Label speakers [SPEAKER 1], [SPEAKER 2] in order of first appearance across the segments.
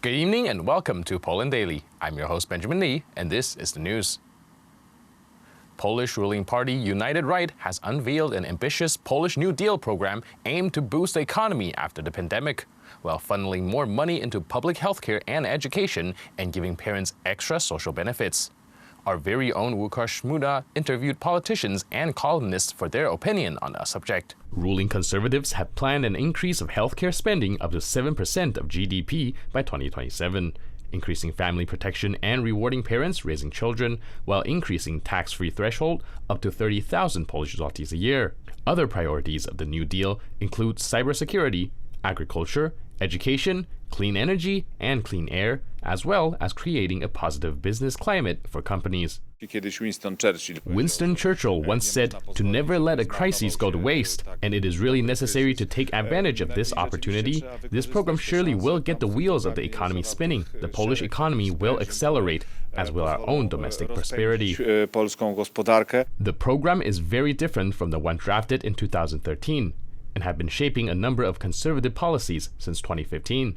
[SPEAKER 1] Good evening and welcome to Poland Daily. I'm your host Benjamin Lee, and this is the news. Polish ruling party United Right has unveiled an ambitious Polish New Deal program aimed to boost the economy after the pandemic, while funneling more money into public healthcare and education and giving parents extra social benefits. Our very own Łukasz Żmuda interviewed politicians and columnists for their opinion on the subject. Ruling conservatives have planned an increase of healthcare spending up to 7% of GDP by 2027, increasing family protection and rewarding parents raising children, while increasing tax-free threshold up to 30,000 Polish zlotys a year. Other priorities of the New Deal include cybersecurity, agriculture, education, clean energy, and clean air, as well as creating a positive business climate for companies. Winston Churchill once said to never let a crisis go to waste, and it is really necessary to take advantage of this opportunity. This program surely will get the wheels of the economy spinning. The Polish economy will accelerate, as will our own domestic prosperity. The program is very different from the one drafted in 2013 and have been shaping a number of conservative policies since 2015.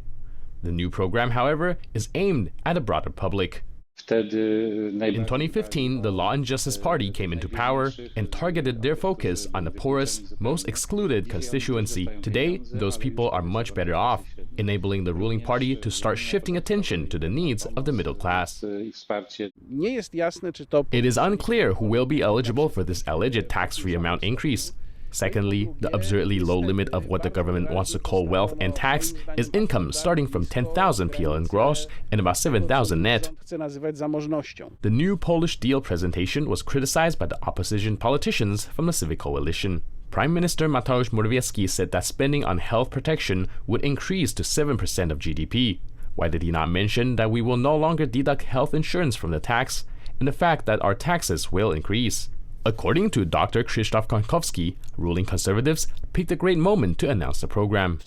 [SPEAKER 1] The new program, however, is aimed at a broader public. In 2015, the Law and Justice Party came into power and targeted their focus on the poorest, most excluded constituency. Today, those people are much better off, enabling the ruling party to start shifting attention to the needs of the middle class. It is unclear who will be eligible for this alleged tax-free amount increase. Secondly, the absurdly low limit of what the government wants to call wealth and tax is income starting from 10,000 PLN gross and about 7,000 net. The new Polish deal presentation was criticized by the opposition politicians from the Civic Coalition. Prime Minister Mateusz Morawiecki said that spending on health protection would increase to 7% of GDP. Why did he not mention that we will no longer deduct health insurance from the tax and the fact that our taxes will increase? According to Dr. Krzysztof Konkowski, ruling conservatives picked a great moment to announce the program.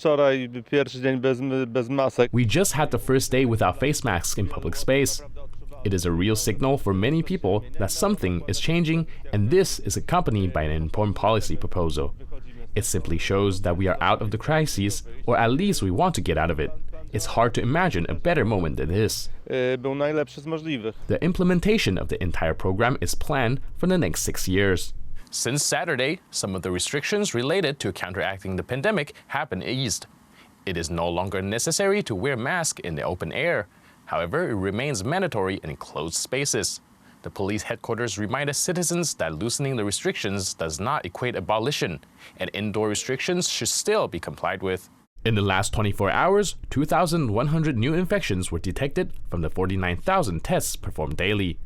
[SPEAKER 1] We just had the first day without face masks in public space. It is a real signal for many people that something is changing, and this is accompanied by an important policy proposal. It simply shows that we are out of the crisis, or at least we want to get out of it. It's hard to imagine a better moment than this. The implementation of the entire program is planned for the next 6 years. Since Saturday, some of the restrictions related to counteracting the pandemic have been eased. It is no longer necessary to wear masks in the open air. However, it remains mandatory in closed spaces. The police headquarters reminded citizens that loosening the restrictions does not equate abolition, and indoor restrictions should still be complied with. In the last 24 hours, 2,100 new infections were detected from the 49,000 tests performed daily.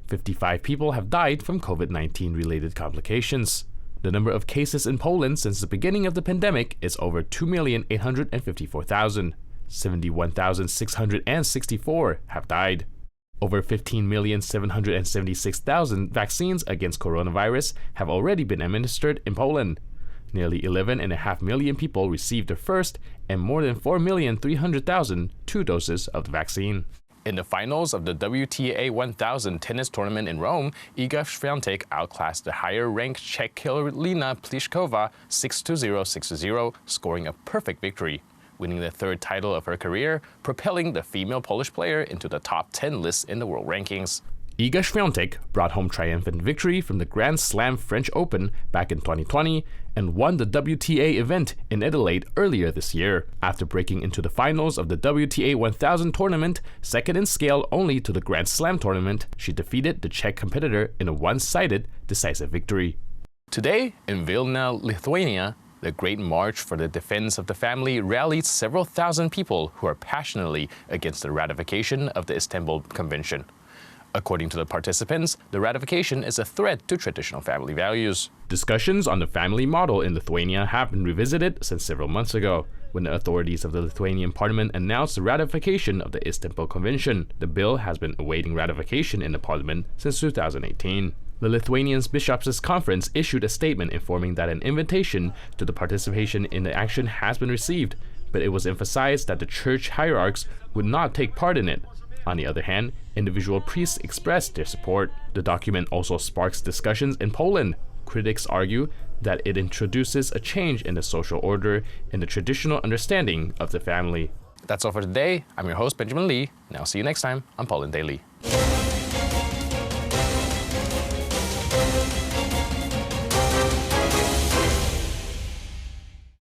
[SPEAKER 1] 55 people have died from COVID-19 related complications. The number of cases in Poland since the beginning of the pandemic is over 2,854,000. 71,664 have died. Over 15,776,000 vaccines against coronavirus have already been administered in Poland. Nearly 11.5 million people received their first, and more than 4,300,000 two doses of the vaccine. In the finals of the WTA 1000 tennis tournament in Rome, Iga Świątek outclassed the higher-ranked Czech Karolina Pliskova 6-0, 6-0, scoring a perfect victory, winning the third title of her career, propelling the female Polish player into the top 10 list in the world rankings. Iga Świątek brought home triumphant victory from the Grand Slam French Open back in 2020 and won the WTA event in Adelaide earlier this year. After breaking into the finals of the WTA 1000 tournament, second in scale only to the Grand Slam tournament, she defeated the Czech competitor in a one-sided, decisive victory. Today, in Vilna, Lithuania, the Great March for the Defense of the Family rallied several thousand people who are passionately against the ratification of the Istanbul Convention. According to the participants, the ratification is a threat to traditional family values. Discussions on the family model in Lithuania have been revisited since several months ago, when the authorities of the Lithuanian parliament announced the ratification of the Istanbul Convention. The bill has been awaiting ratification in the parliament since 2018. The Lithuanian Bishops' Conference issued a statement informing that an invitation to the participation in the action has been received, but it was emphasized that the church hierarchs would not take part in it. On the other hand, individual priests expressed their support. The document also sparks discussions in Poland. Critics argue that it introduces a change in the social order and the traditional understanding of the family. That's all for today. I'm your host, Benjamin Lee, and I'll see you next time on Poland Daily.